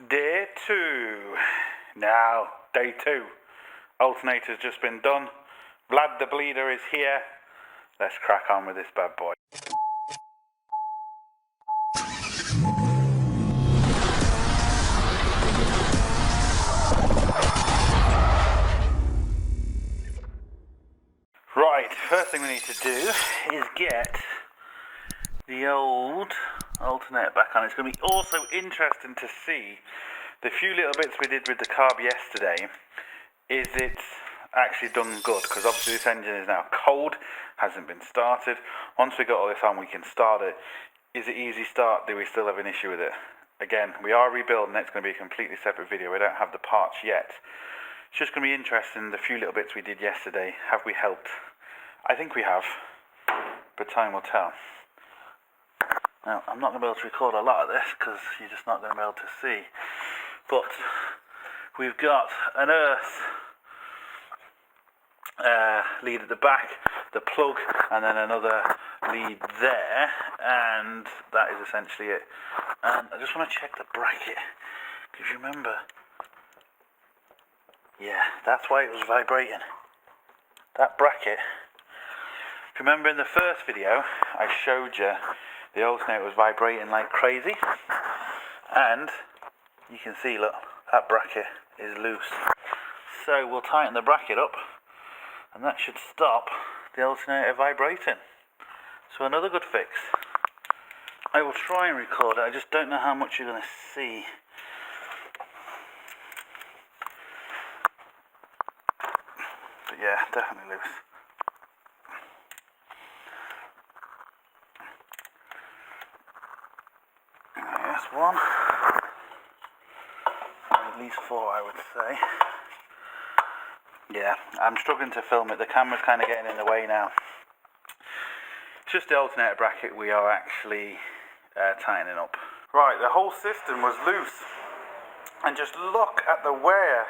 Day 2. Now, day 2. Alternator's just been done. Vlad the Bleeder is here. Let's crack on with this bad boy. Right, first thing we need to do is get the old alternator back on. It's going to be also interesting to see the few little bits we did with the carb yesterday. Is it actually done good? Because obviously this engine is now cold, hasn't been started. Once we got all this on, we can start it. Is it easy start? Do we still have an issue with it? Again, we are rebuilding. It's going to be a completely separate video. We don't have the parts yet. It's just going to be interesting, the few little bits we did yesterday. Have we helped? I think we have, but time will tell. Now, I'm not going to be able to record a lot of this because you're just not going to be able to see. But we've got an earth lead at the back, the plug, and then another lead there, and that is essentially it. And I just want to check the bracket, because you remember, yeah, that's why it was vibrating. That bracket, if you remember in the first video, I showed you the alternator was vibrating like crazy, and you can see, look, that bracket is loose. So we'll tighten the bracket up, and that should stop the alternator vibrating. So another good fix. I will try and record it, I just don't know how much you're going to see. But yeah, definitely loose. Yes, one. At least 4, I would say. Yeah, I'm struggling to film it. The camera's kind of getting in the way now. It's just the alternator bracket we are actually tightening up. Right, the whole system was loose. And just look at the wear.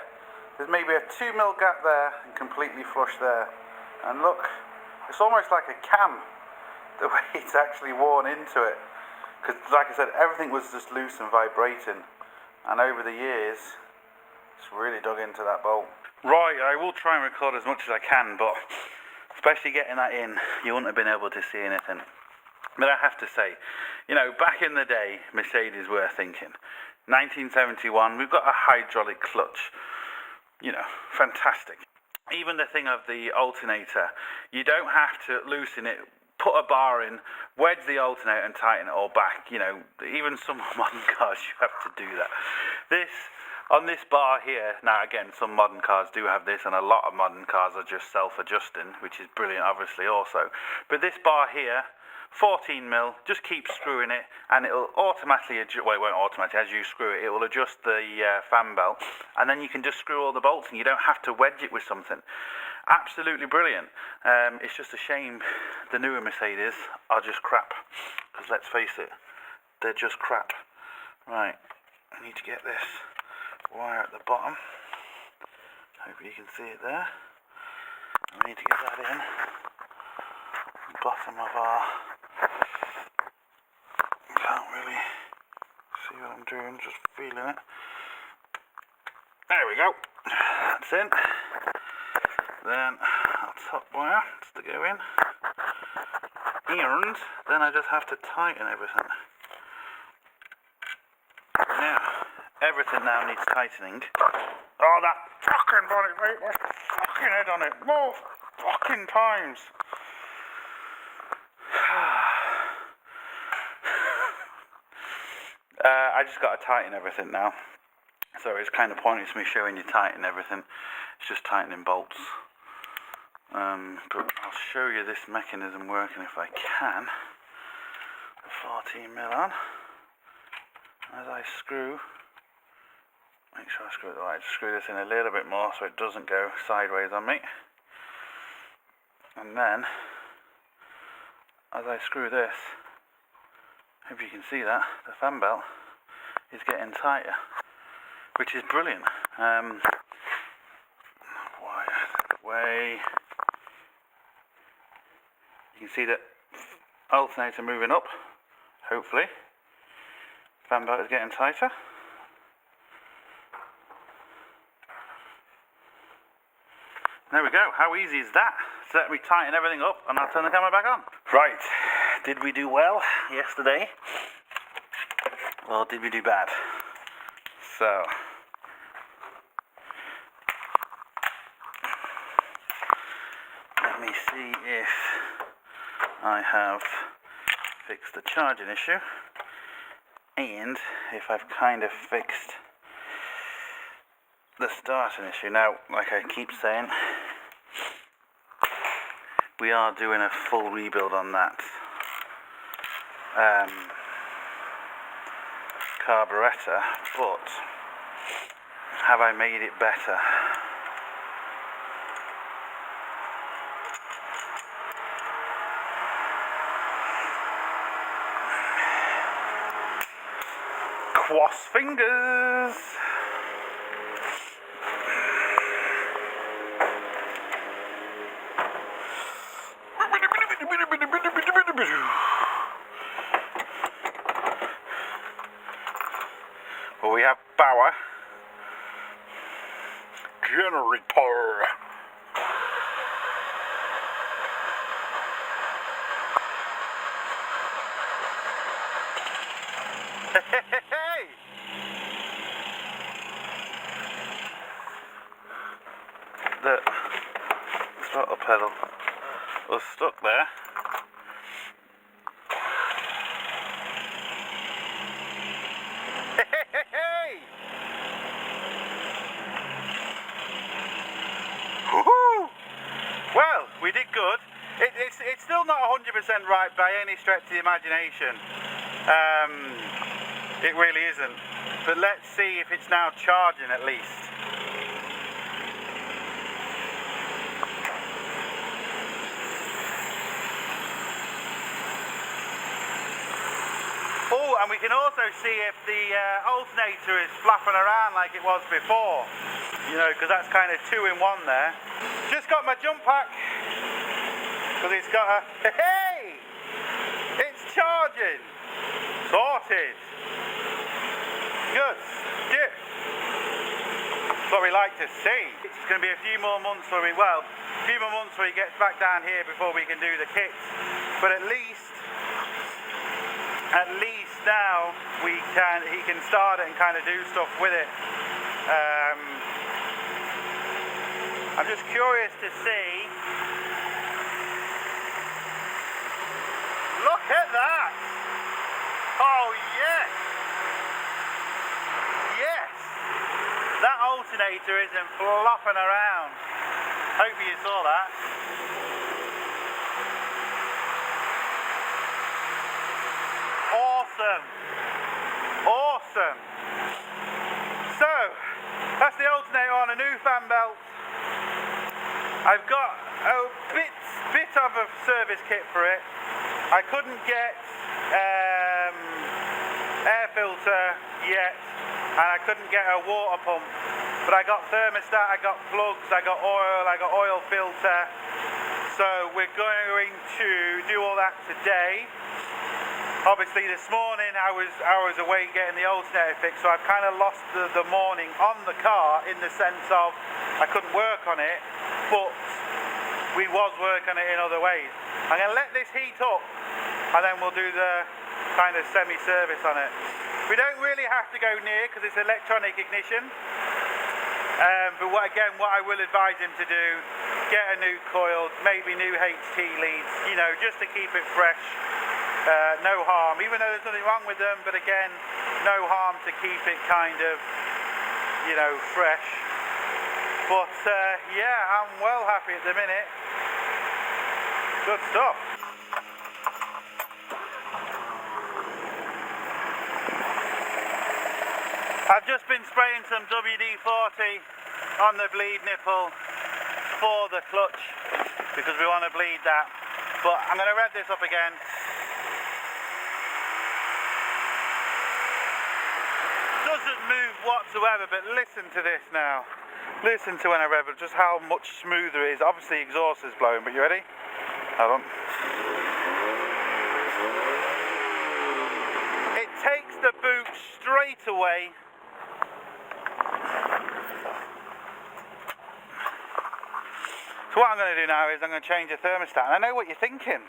There's maybe a 2mm gap there and completely flush there. And look, it's almost like a cam, the way it's actually worn into it. Because, like I said, everything was just loose and vibrating. And over the years, it's really dug into that bolt. Right, I will try and record as much as I can, but especially getting that in, you wouldn't have been able to see anything. But I have to say, you know, back in the day, Mercedes were thinking. 1971, we've got a hydraulic clutch. You know, fantastic. Even the thing of the alternator, you don't have to loosen it, put a bar in, wedge the alternator and tighten it all back. You know, even some modern cars, you have to do that. On this bar here, now again, some modern cars do have this, and a lot of modern cars are just self-adjusting, which is brilliant, obviously, also. But this bar here, 14mm, just keep screwing it, and it'll automatically adjust, well, it won't automatically, as you screw it, it will adjust the fan belt, and then you can just screw all the bolts, and you don't have to wedge it with something. Absolutely brilliant. It's just a shame the newer Mercedes are just crap, because let's face it, they're just crap. Right, I need to get this wire at the bottom. Hopefully you can see it there. We need to get that in. The bottom of our... Can't really see what I'm doing, just feeling it. There we go. That's in. Then our top wire has to go in. And then I just have to tighten everything. Now, everything now needs tightening. Oh, that fucking bonnet, mate. My fucking head on it. More fucking times. I just got to tighten everything now. So it's kind of pointless me showing you tighten everything. It's just tightening bolts. But I'll show you this mechanism working if I can. The 14mm on. As I screw, make sure I screw it right. Screw this in a little bit more so it doesn't go sideways on me. And then, as I screw this, hope you can see that, the fan belt is getting tighter, which is brilliant. Way. You can see that alternator moving up, hopefully. Fan belt is getting tighter. There we go. How easy is that? So let me tighten everything up and I'll turn the camera back on. Right. Did we do well yesterday? Or did we do bad? So... let me see if I have fixed the charging issue. And if I've kind of fixed the starting issue. Now, like I keep saying, we are doing a full rebuild on that carburetor, but have I made it better? Cross fingers! Well, we have power. Generator. Hey! The throttle pedal was stuck there. Hey! Woohoo! Well, we did good. It's still not 100% right by any stretch of the imagination. It really isn't. But let's see if it's now charging at least. Oh, and we can also see if the alternator is flapping around like it was before. You know, because that's kind of 2 in 1 there. Just got my jump pack. Because it's got a... Hey! It's charging! Sorted! Good. Dip. That's what we like to see. It's going to be a few more months where he gets back down here before we can do the kits. But at least now he can start it and kind of do stuff with it. I'm just curious to see. Look at that! Oh yes! Yes! That alternator isn't flopping around. Hope you saw that. Awesome! Awesome! So, that's the alternator on a new fan belt. I've got a bit of a service kit for it. I couldn't get air filter yet, and I couldn't get a water pump, but I got thermostat, I got plugs, I got oil filter, so we're going to do all that today. Obviously this morning I was away getting the alternator fixed, so I've kind of lost the morning on the car in the sense of I couldn't work on it, but we was working it in other ways. I'm going to let this heat up and then we'll do the kind of semi-service on it. We don't really have to go near because it's electronic ignition, but what I will advise him to do, get a new coil, maybe new HT leads, you know, just to keep it fresh. No harm, even though there's nothing wrong with them, but again, no harm to keep it kind of, you know, fresh. But yeah, I'm well happy at the minute. Good stuff. I've just been spraying some WD-40 on the bleed nipple for the clutch because we want to bleed that. But I'm going to rev this up again. Doesn't move whatsoever, but listen to this now. Listen to when I rev it, just how much smoother it is. Obviously exhaust is blowing, but you ready? Hold on. It takes the boot straight away. So what I'm going to do now is I'm going to change the thermostat. And I know what you're thinking.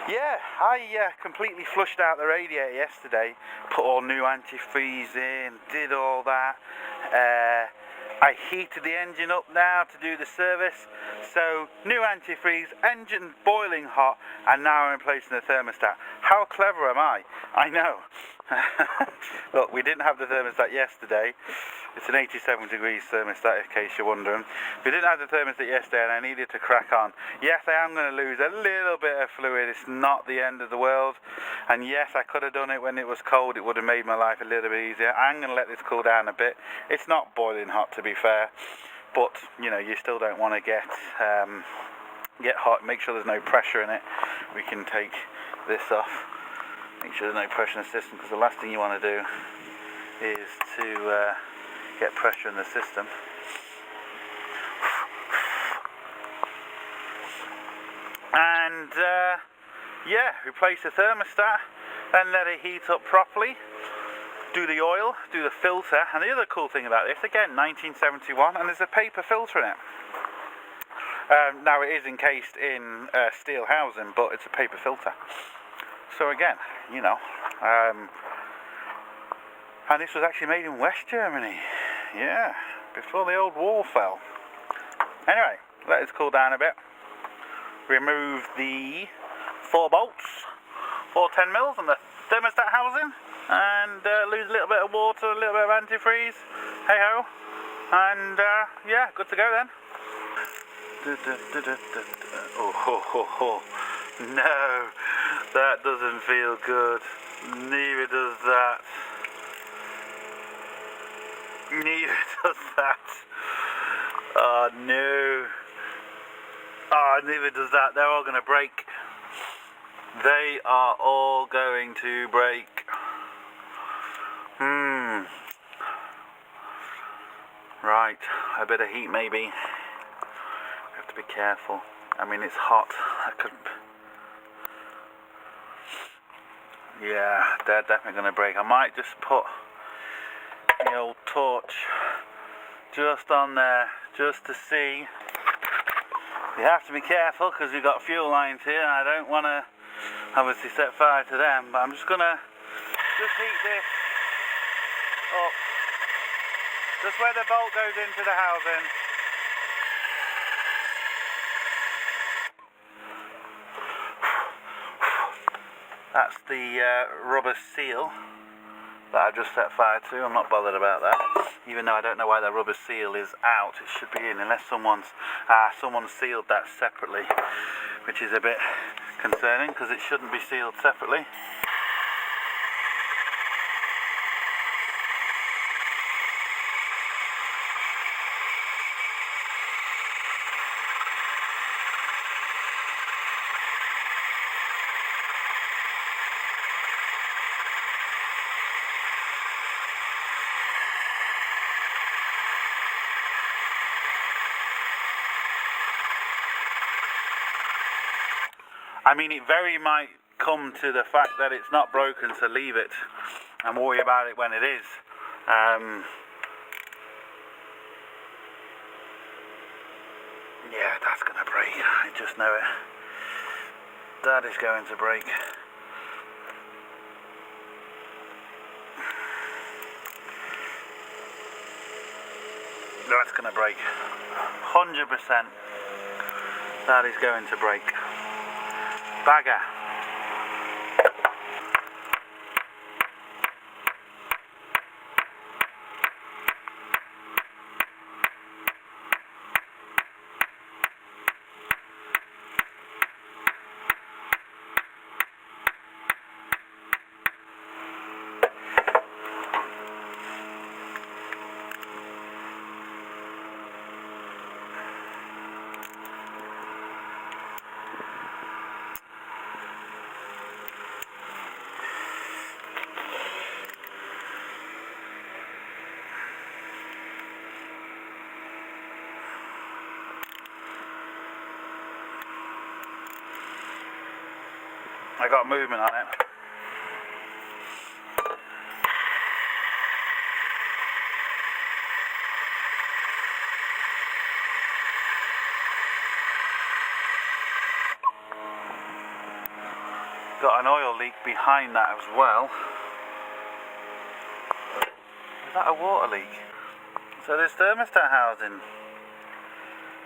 Yeah, I completely flushed out the radiator yesterday, put all new antifreeze in, did all that. I heated the engine up now to do the service. So new antifreeze, engine boiling hot, and now I'm replacing the thermostat. How clever am I? I know. Look, we didn't have the thermostat yesterday. It's an 87 degrees thermostat, in case you're wondering. We didn't have the thermostat yesterday and I needed to crack on. Yes, I am going to lose a little bit of fluid. It's not the end of the world. And yes, I could have done it when it was cold. It would have made my life a little bit easier. I'm going to let this cool down a bit. It's not boiling hot, to be fair. But, you know, you still don't want to get hot. Make sure there's no pressure in it. We can take this off. Make sure there's no pressure in the system, because the last thing you want to do is to get pressure in the system. And yeah, replace the thermostat, then let it heat up properly, do the oil, do the filter. And the other cool thing about this, again, 1971, and there's a paper filter in it. Now it is encased in steel housing, but it's a paper filter. So again, you know, and this was actually made in West Germany. Yeah, before the old wall fell. Anyway, let it cool down a bit. Remove the 4 bolts, 4 10mm on the thermostat housing, and lose a little bit of water, a little bit of antifreeze. Hey ho, and yeah, good to go then. Oh ho ho ho! No, that doesn't feel good. Neither does that. Neither does that. Oh no. Oh, neither does that. They're all going to break. They are all going to break. Right, a bit of heat maybe. Have to be careful. I mean, it's hot. I could. Yeah, they're definitely going to break. I might just put the old torch just on there, just to see. You have to be careful because we've got fuel lines here, and I don't want to obviously set fire to them, but I'm just going to heat this up, just where the bolt goes into the housing. That's the rubber seal that I've just set fire to. I'm not bothered about that, even though I don't know why the rubber seal is out. It should be in, unless someone sealed that separately, which is a bit concerning because it shouldn't be sealed separately. I mean, it very might come to the fact that it's not broken, so leave it and worry about it when it is. Yeah, that's going to break. I just know it. That is going to break. That's going to break. 100%. That is going to break. Bagger. I got movement on it. Got an oil leak behind that as well. Is that a water leak? So this thermostat housing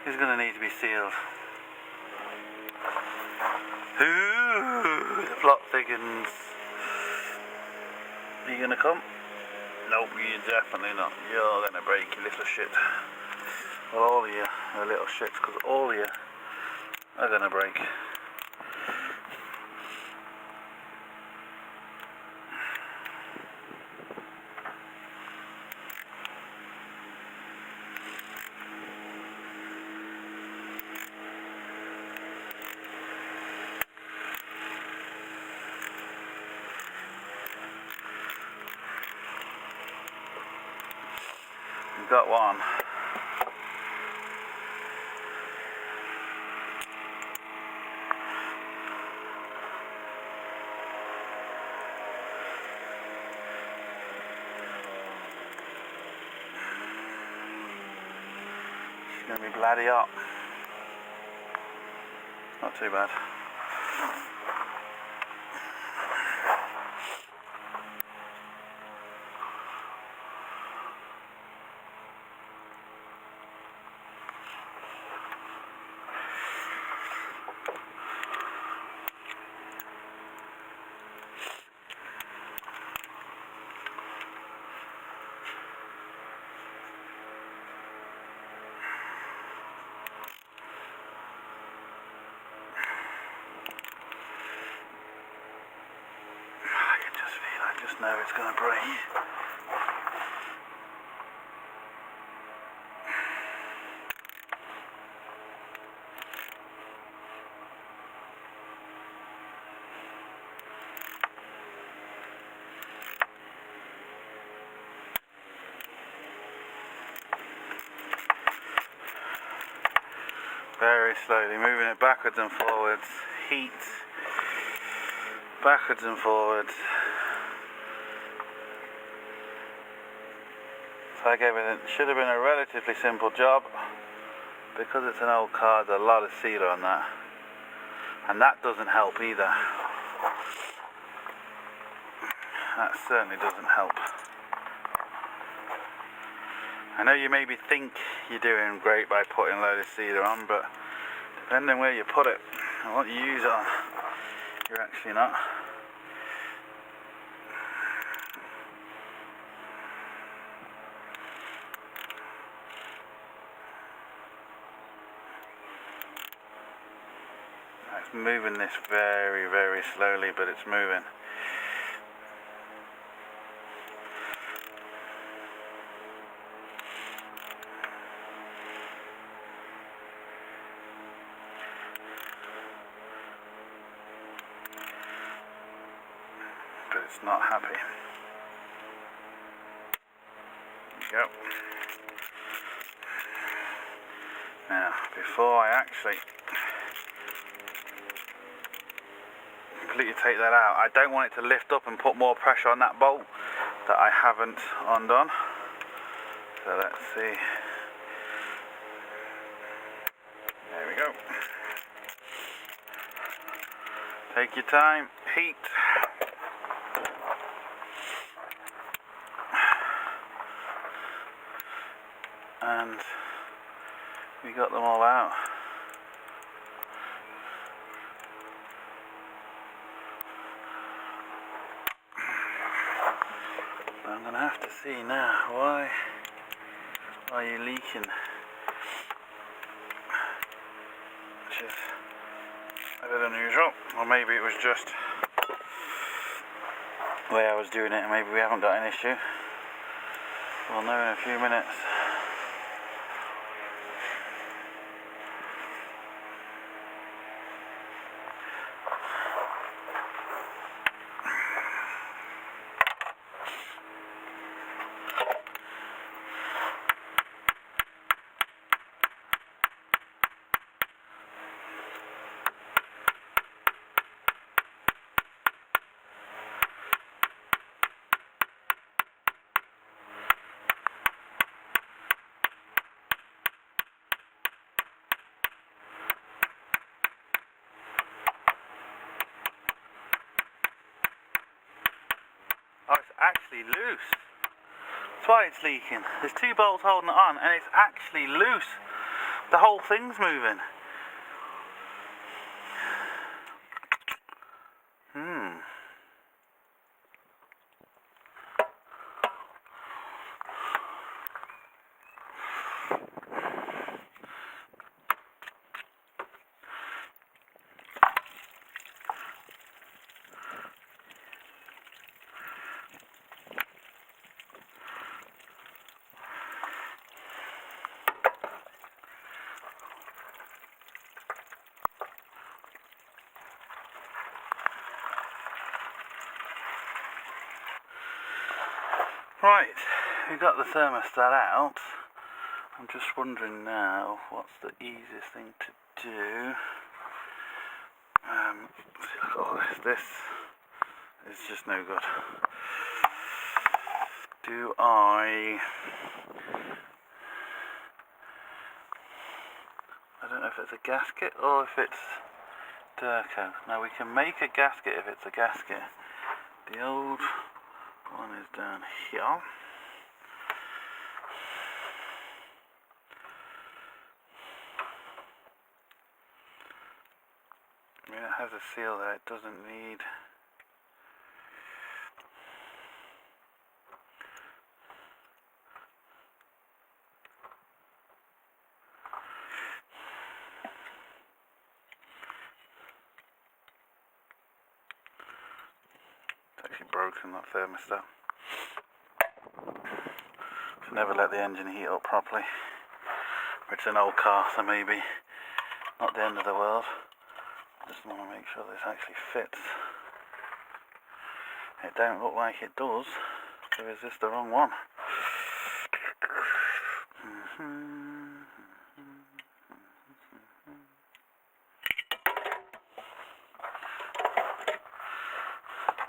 is going to need to be sealed. Ooh, the plot thickens. Are you going to come? Nope, you're definitely not. You're going to break, you little shit. Well, all of you are little shits, because all of you are going to break. We've got one. It's going to be bloody hot. Not too bad. I just know it's going to break. Very slowly, moving it backwards and forwards. Heat. Backwards and forwards. So I gave it, should have been a relatively simple job. Because it's an old car, there's a lot of sealer on that. And that doesn't help either. That certainly doesn't help. I know you maybe think you're doing great by putting a load of sealer on, but depending where you put it and what you use it on, you're actually not. It's moving this very, very slowly, but it's moving. But it's not happy. There you go. Now, before I actually completely take that out, I don't want it to lift up and put more pressure on that bolt that I haven't undone. So let's see. There we go. Take your time, heat. And we got them all out. I'm going to have to see now, why are you leaking? Which is a bit unusual, or maybe it was just the way I was doing it, and maybe we haven't got an issue. We'll know in a few minutes. actually loose. That's why it's leaking. There's 2 bolts holding it on and it's actually loose. The whole thing's moving. Right, we've got the thermostat out. I'm just wondering now what's the easiest thing to do. See, look at all this. This is just no good. I don't know if it's a gasket or if it's Durco. Now we can make a gasket if it's a gasket. The old one is down here. I mean, it has a seal there, it doesn't need. It's actually broken, that thermostat. Should never let the engine heat up properly. It's an old car, so maybe not the end of the world. Just want to make sure this actually fits. It don't look like it does. So is this the wrong one?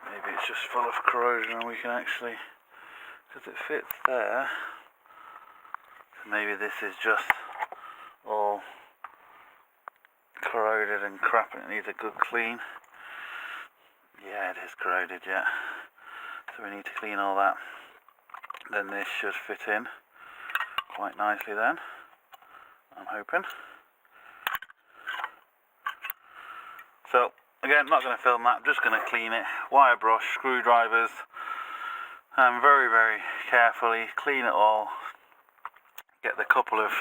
Maybe it's just full of corrosion and we can actually, because it fits there, so maybe this is just all corroded and crap and it needs a good clean. Yeah, it is corroded, yeah. So we need to clean all that. Then this should fit in quite nicely then, I'm hoping. So again, not going to film that, I'm just going to clean it. Wire brush, screwdrivers, and very, very carefully clean it all. Get the couple of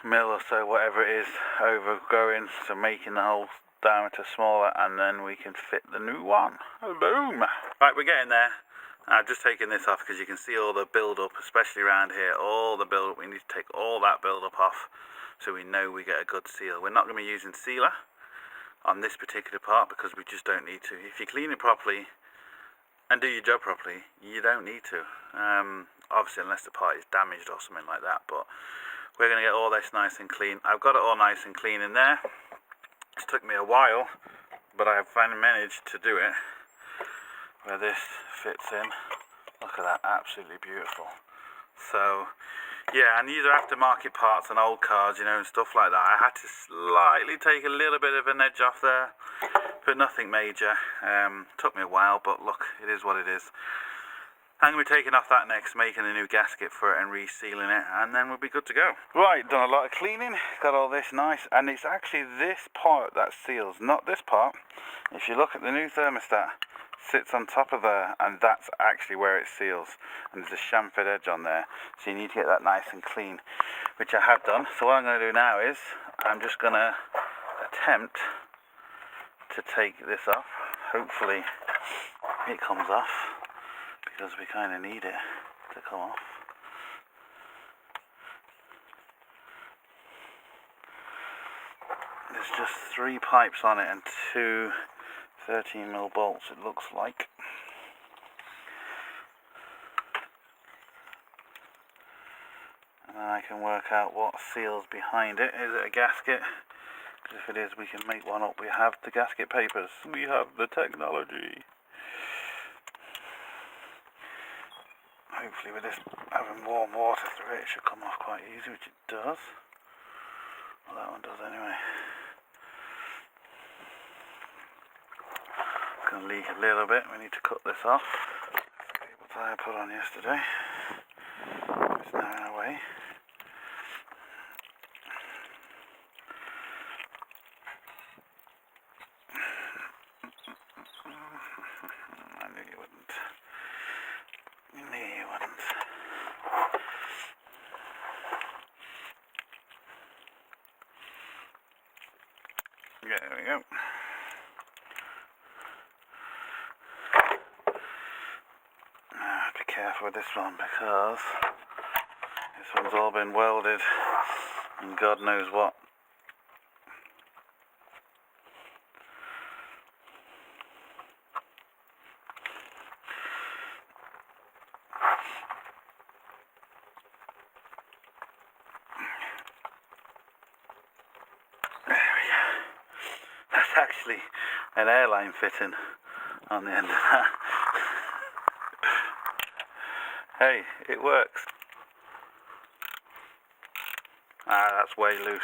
mil or so, whatever it is, overgrowing, so making the whole diameter smaller, and then we can fit the new one. Boom! Right, we're getting there. I've just taken this off because you can see all the build up, especially around here, all the build up. We need to take all that build up off so we know we get a good seal. We're not going to be using sealer on this particular part because we just don't need to. If you clean it properly and do your job properly, you don't need to. Obviously, unless the part is damaged or something like that, but we're going to get all this nice and clean. I've got it all nice and clean in there. It's took me a while, but I have finally managed to do it where this fits in. Look at that, absolutely beautiful. So yeah, and these are aftermarket parts and old cars, you know, and stuff like that. I had to slightly take a little bit of an edge off there, but nothing major. Took me a while, but look, it is what it is. I'm going to be taking off that next, making a new gasket for it and resealing it, and then we'll be good to go. Right, done a lot of cleaning, got all this nice, and it's actually this part that seals, not this part. If you look at the new thermostat, it sits on top of there, and that's actually where it seals. And there's a chamfered edge on there, so you need to get that nice and clean, which I have done. So what I'm going to do now is, I'm just going to attempt to take this off. Hopefully it comes off, because we kind of need it to come off. There's just 3 pipes on it and 2 13mm bolts, it looks like. And then I can work out what seals behind it. Is it a gasket? Because if it is, we can make one up. We have the gasket papers. We have the technology. Hopefully with this having warm water through it, it should come off quite easy, which it does. Well, that one does anyway. It's going to leak a little bit, we need to cut this off. I put on yesterday. It's now in a way. I knew you wouldn't. I knew you wouldn't. Yeah, there we go. Be careful with this one because this one's all been welded and God knows what. There we go. That's actually an airline fitting on the end of that. Hey, it works. Ah, that's way loose.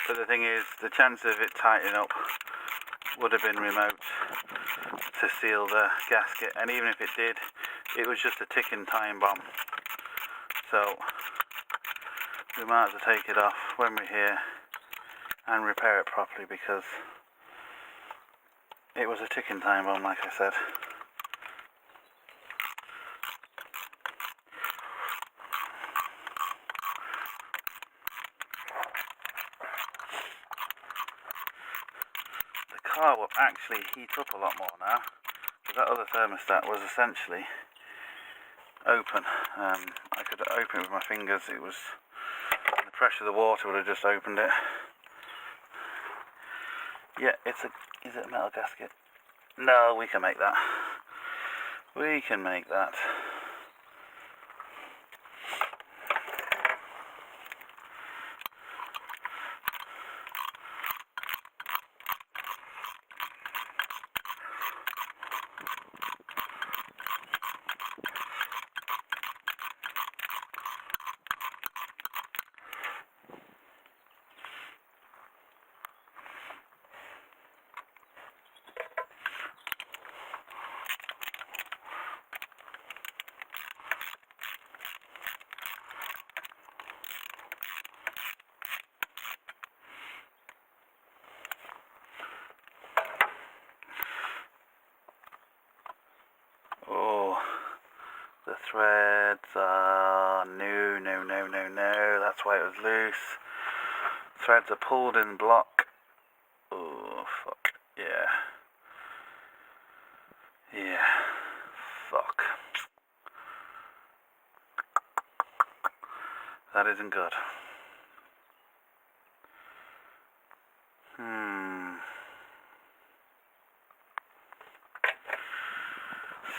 But the thing is, the chance of it tightening up would have been remote to seal the gasket, and even if it did, it was just a ticking time bomb. So we might have to take it off when we're here and repair it properly, because it was a ticking time bomb, like I said. The car will actually heat up a lot more now, because that other thermostat was essentially open. I could open it with my fingers. It was, the pressure of the water would have just opened it. Yeah, is it a metal gasket? No, we can make that. We can make that. Oh, the threads are no, that's why it was loose. Threads are pulled in block. Oh, fuck, yeah. Yeah, fuck. That isn't good.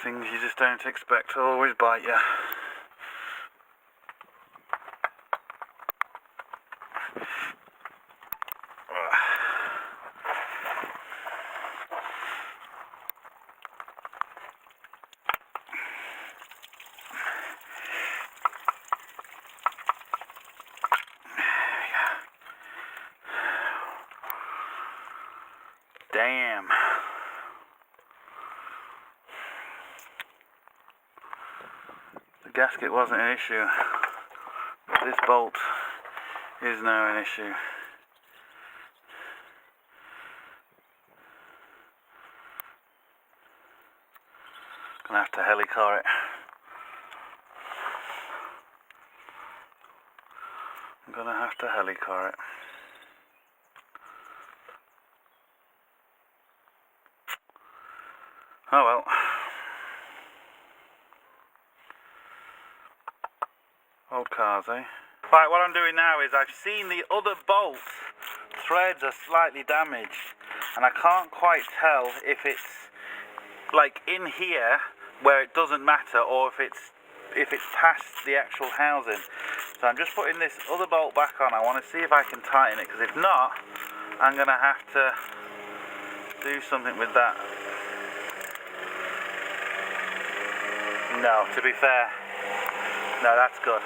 Things you just don't expect always bite you. Damn. The gasket wasn't an issue, but this bolt is now an issue. Gonna have to helicar it. I'm gonna have to helicar it. Oh well. Old cars, eh? Right, what I'm doing now is I've seen the other bolt threads are slightly damaged, and I can't quite tell if it's like in here where it doesn't matter, or if it's past the actual housing. So I'm just putting this other bolt back on. I want to see if I can tighten it, because if not, I'm gonna have to do something with that. No, to be fair, no, that's good.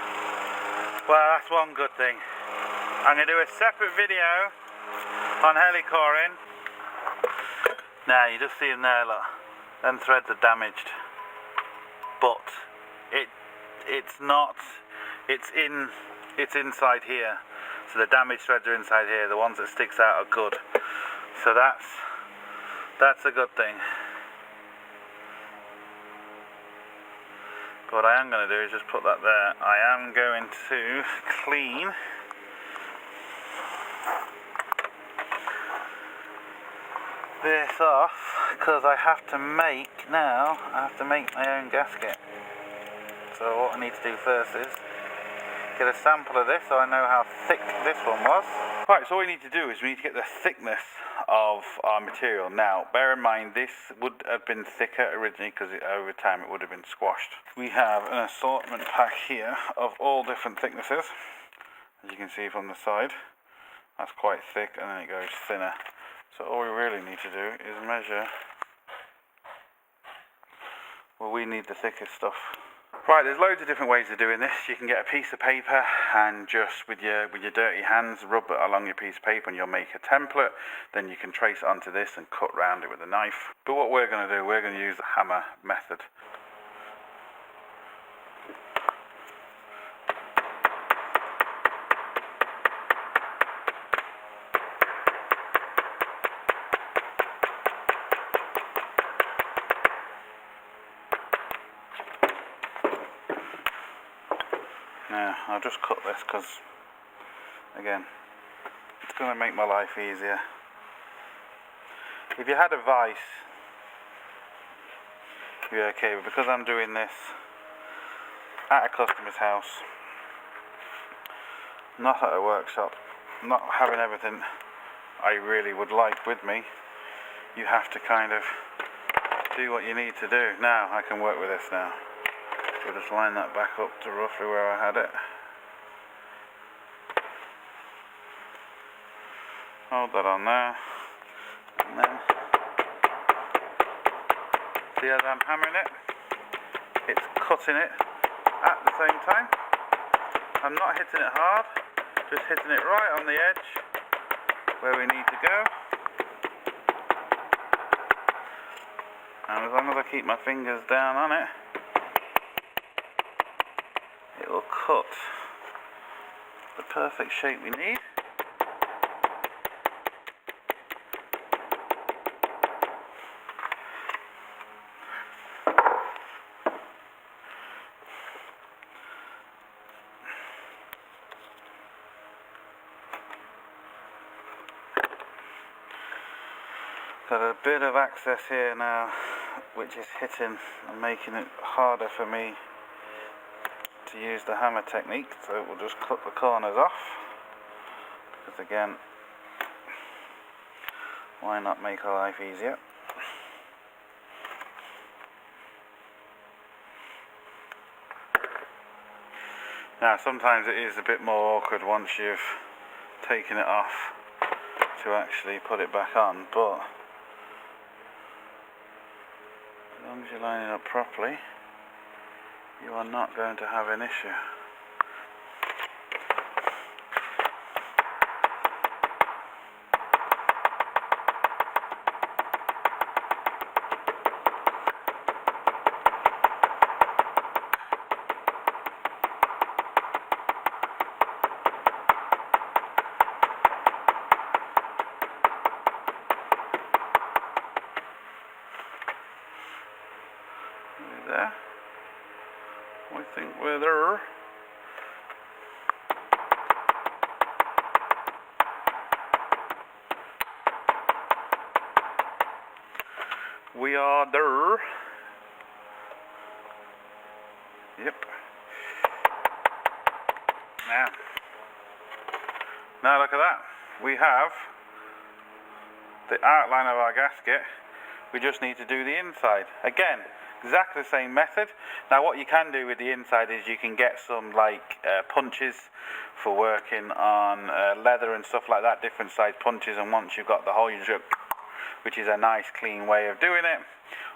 Well, that's one good thing. I'm going to do a separate video on helicoring. Now, you just see them there, look. Them threads are damaged. but it's not. It's inside here. So the damaged threads are inside here. The ones that sticks out are good. So that's a good thing. But what I am going to do is just put that there. I am going to clean this off because I have to make my own gasket. So what I need to do first is get a sample of this so I know how thick this one was. Right, so what we need to do is we need to get the thickness of our material. Now, bear in mind this would have been thicker originally because over time it would have been squashed. We have an assortment pack here of all different thicknesses. As you can see from the side, that's quite thick and then it goes thinner. So all we really need to do is measure. Well, we need the thickest stuff. Right, there's loads of different ways of doing this. You can get a piece of paper and just with your dirty hands rub it along your piece of paper and you'll make a template. Then you can trace it onto this and cut round it with a knife. But what we're going to do, we're going to use the hammer method. Now, I'll just cut this because, again, it's going to make my life easier. If you had a vise, you'd be okay, but because I'm doing this at a customer's house, not at a workshop, not having everything I really would like with me, you have to kind of do what you need to do. Now, I can work with this now. We'll just line that back up to roughly where I had it. Hold that on there. And then, see as I'm hammering it, it's cutting it at the same time. I'm not hitting it hard, just hitting it right on the edge where we need to go. And as long as I keep my fingers down on it, it will cut the perfect shape we need. Got a bit of access here now, which is hitting and making it harder for me to use the hammer technique, so we'll just cut the corners off, because again, why not make our life easier? Now sometimes it is a bit more awkward once you've taken it off to actually put it back on, but as long as you're lining up properly, you are not going to have an issue. There. I think we're there. We are there. Yep. Now look at that. We have the outline of our gasket. We just need to do the inside. Again, exactly the same method. Now what you can do with the inside is you can get some punches for working on leather and stuff like that, different size punches, and once you've got the hole you just go, which is a nice clean way of doing it.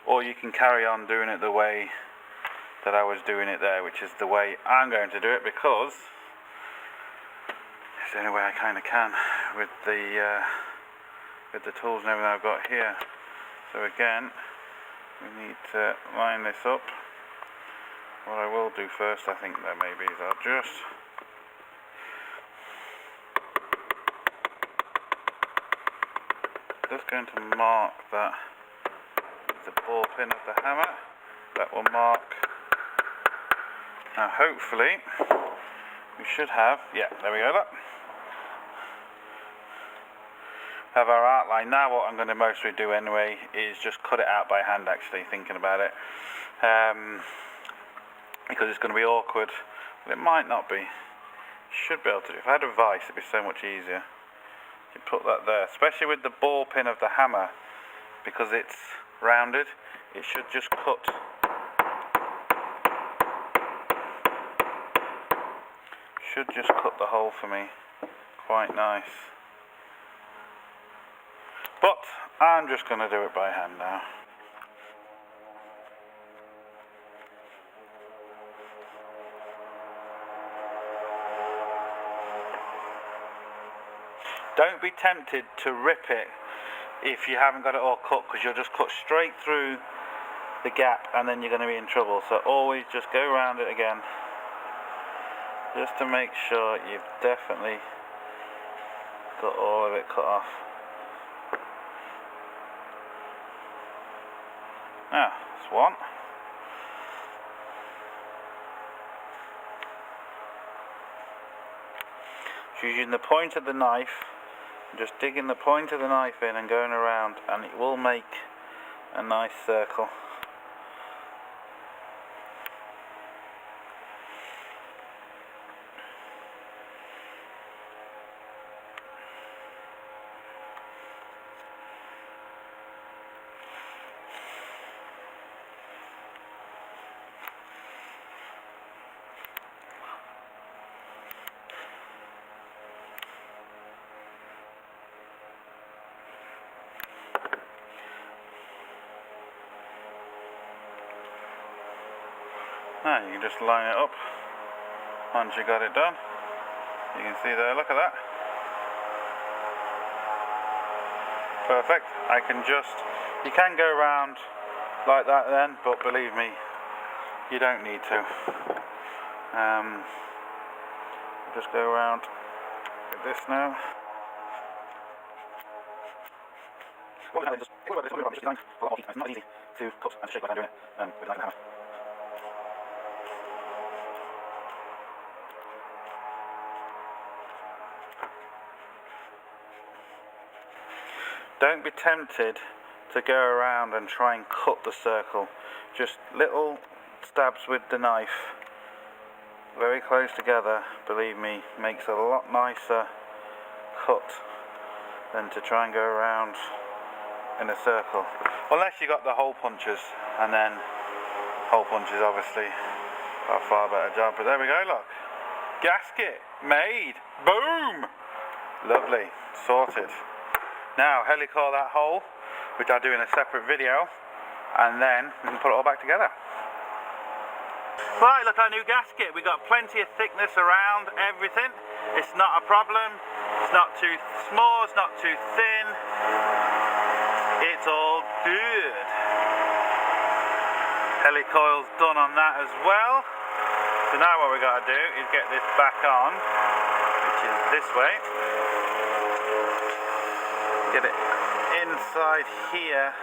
Or you can carry on doing it the way that I was doing it there, which is the way I'm going to do it, because it's the only way I kind of can with the tools and everything I've got here. So again, we need to line this up what I will do first, I think there maybe, is I'll just going to mark that with the ball pin of the hammer. That will mark. Now hopefully we should have, yeah, there we go, look. Have our outline. Now what I'm going to mostly do anyway is just cut it out by hand, actually, thinking about it. Because it's going to be awkward, but it might not be. Should be able to do. If I had a vise, it'd be so much easier. You put that there, especially with the ball pin of the hammer, because it's rounded, it should just cut. Should just cut the hole for me. Quite nice. But I'm just going to do it by hand now. Don't be tempted to rip it if you haven't got it all cut, because you'll just cut straight through the gap and then you're going to be in trouble. So always just go around it again, just to make sure you've definitely got all of it cut off. Now, that's one. Just using the point of the knife, just digging the point of the knife in and going around, and it will make a nice circle. Now you can just line it up once you got it done. You can see there, look at that. Perfect. You can go around like that then, but believe me, you don't need to. Just go around with this now. It's not easy to cut and shape like I'm doing it with like a hammer. Don't be tempted to go around and try and cut the circle. Just little stabs with the knife, very close together, believe me, makes a lot nicer cut than to try and go around in a circle. Unless you got the hole punches, and then hole punches obviously are a far better job. But there we go, look. Gasket made. Boom! Lovely. Sorted. Now, helicore that hole, which I'll do in a separate video, and then we can put it all back together. Right, look, our new gasket. We've got plenty of thickness around everything. It's not a problem. It's not too small, it's not too thin. It's all good. Helicoil's done on that as well. So now what we've got to do is get this back on, which is this way. Get it inside here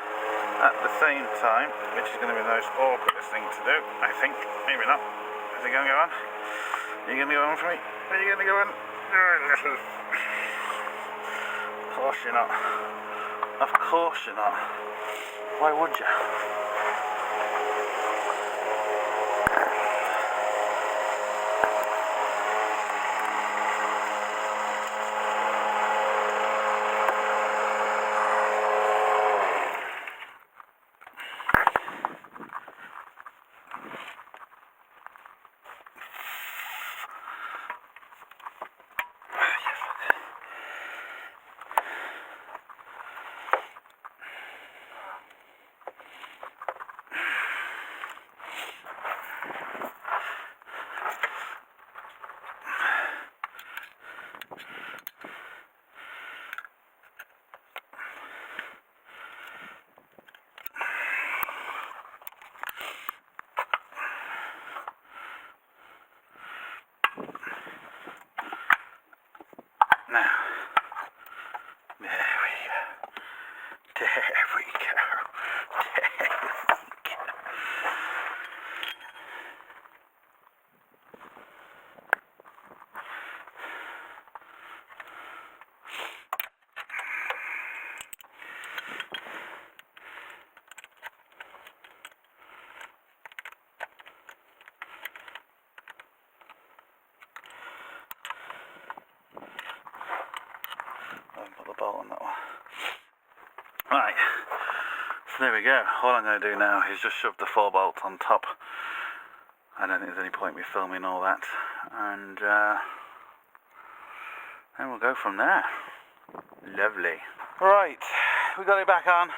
at the same time, which is going to be the most awkwardest thing to do, I think. Maybe not. Is it going to go on? Are you going to go on for me? Are you going to go on? Of course you're not. Of course you're not. Why would you? Right, so there we go. All I'm going to do now is just shove the 4 bolts on top. I don't think there's any point me filming all that, and then we'll go from there. Lovely. Right, we got it back on.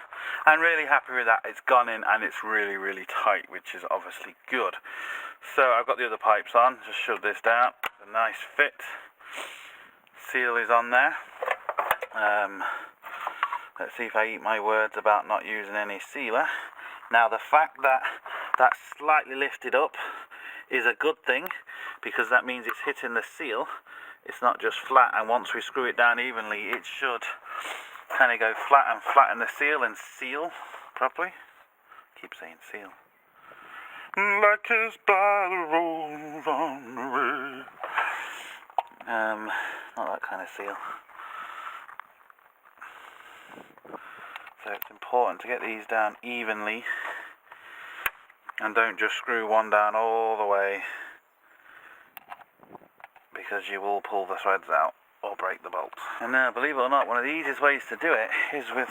I'm really happy with that. It's gone in and it's really, really tight, which is obviously good. So I've got the other pipes on. Just shove this down. A nice fit. Seal is on there. Let's see if I eat my words about not using any sealer. Now the fact that that's slightly lifted up is a good thing, because that means it's hitting the seal. It's not just flat, and once we screw it down evenly, it should kind of go flat and flatten the seal and seal properly. Keep saying seal. Like it's by the road on the way. Not that kind of seal. So it's important to get these down evenly, and don't just screw one down all the way, because you will pull the threads out or break the bolts. And now, believe it or not, one of the easiest ways to do it is with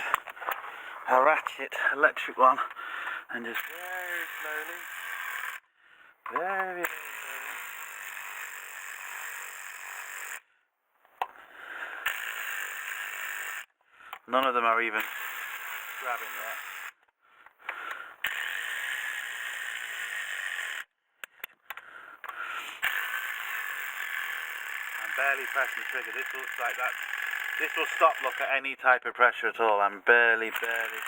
a ratchet electric one, and just very slowly, very slowly. None of them are even grabbing yet. I'm barely pressing the trigger. This looks like that. This will stop, look, at any type of pressure at all. I'm barely pressing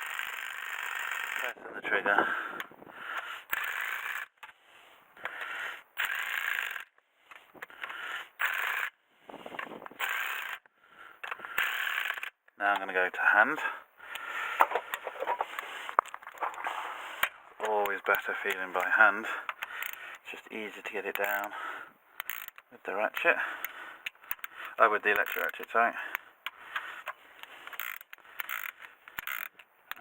the trigger. Now I'm going to go to hand. Always better feeling by hand. It's just easier to get it down with the ratchet. Oh, with the electric ratchet, sorry.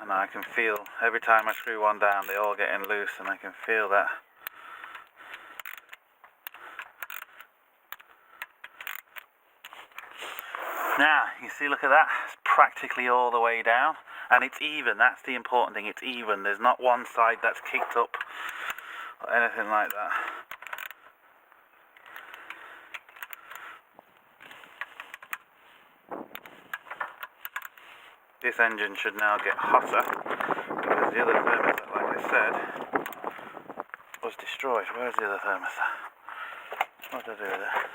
And I can feel, every time I screw one down, they're all getting loose, and I can feel that. Now, you see, look at that. It's practically all the way down. And it's even. That's the important thing. It's even. There's not one side that's kicked up or anything like that. This engine should now get hotter, because the other thermostat, like I said, was destroyed. Where's the other thermostat? What did I do with it?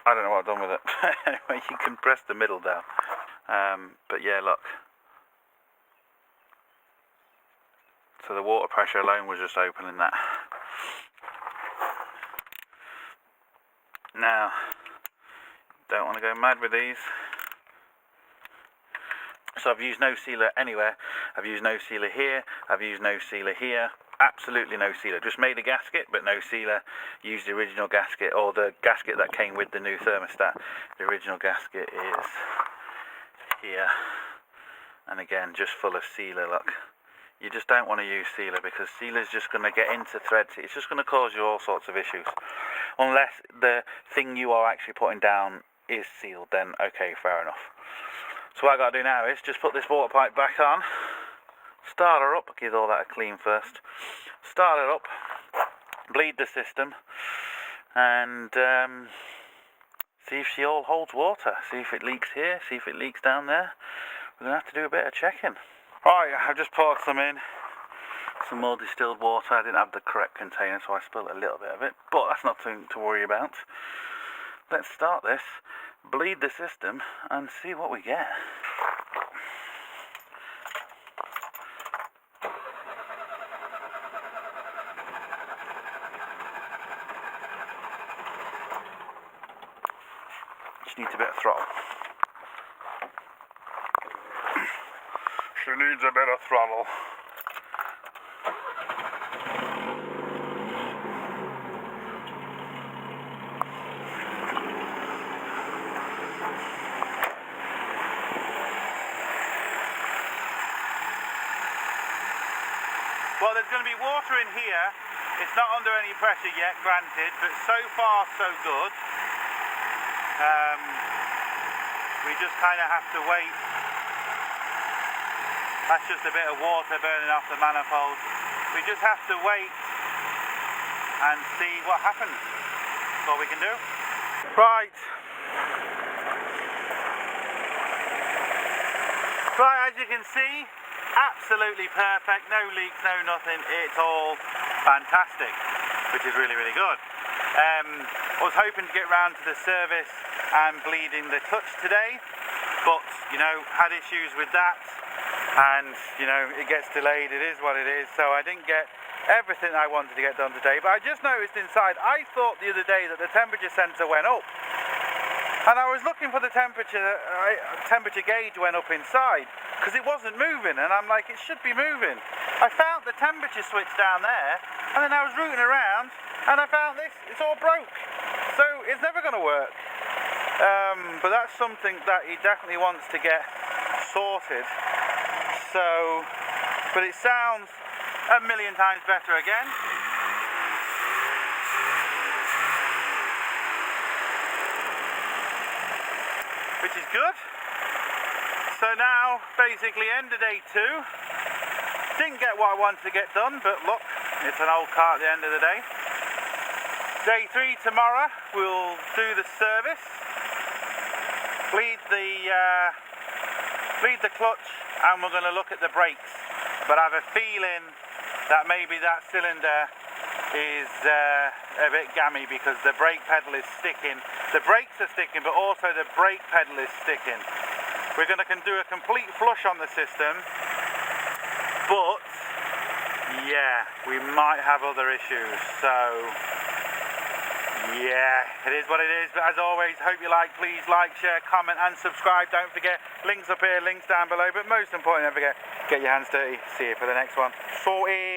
I don't know what I've done with it. Anyway, you can press the middle down. But yeah, look. So the water pressure alone was just opening that. Now, don't want to go mad with these. So I've used no sealer anywhere. I've used no sealer here. I've used no sealer here. Absolutely no sealer. Just made a gasket, but no sealer. Used the original gasket, or the gasket that came with the new thermostat. The original gasket is here, and again, just full of sealer. Look, you just don't want to use sealer, because sealer's just going to get into threads. It's just going to cause you all sorts of issues. Unless the thing you are actually putting down is sealed, then okay, fair enough. So what I got to do now is just put this water pipe back on. Start her up, give all that a clean first. Start her up, bleed the system, and see if she all holds water. See if it leaks here, see if it leaks down there. We're going to have to do a bit of checking. Right, I've just poured some in. Some more distilled water. I didn't have the correct container, so I spilled a little bit of it. But that's nothing to worry about. Let's start this, bleed the system, and see what we get. Needs a bit of throttle. She needs a bit of throttle. Well, there's going to be water in here. It's not under any pressure yet, granted, but so far so good. we just kind of have to wait. That's just a bit of water burning off the manifold. We just have to wait and see what happens. That's all we can do. Right. Right, as you can see, absolutely perfect. No leaks, no nothing. It's all fantastic, which is really, really good. I was hoping to get round to the service and bleeding the clutch today, but, you know, had issues with that. And, you know, it gets delayed, it is what it is, so I didn't get everything I wanted to get done today, but I just noticed inside, I thought the other day that the temperature sensor went up, and I was looking for the temperature gauge went up inside, because it wasn't moving, and I'm like, it should be moving. I found the temperature switch down there, and then I was rooting around, and I found this, it's all broke, so it's never going to work. But that's something that he definitely wants to get sorted. So, but it sounds a million times better again. Which is good. So now, basically end of day 2. Didn't get what I wanted to get done, but look, it's an old car at the end of the day. Day 3 tomorrow, we'll do the service. Bleed the clutch, and we're going to look at the brakes, but I have a feeling that maybe that cylinder is a bit gammy because the brake pedal is sticking. The brakes are sticking, but also the brake pedal is sticking. We're going to do a complete flush on the system, but yeah, we might have other issues, so yeah, it is what it is. But as always, hope you like. Please like, share, comment and subscribe. Don't forget, links up here, links down below. But most importantly, don't forget, get your hands dirty. See you for the next one. Sorted.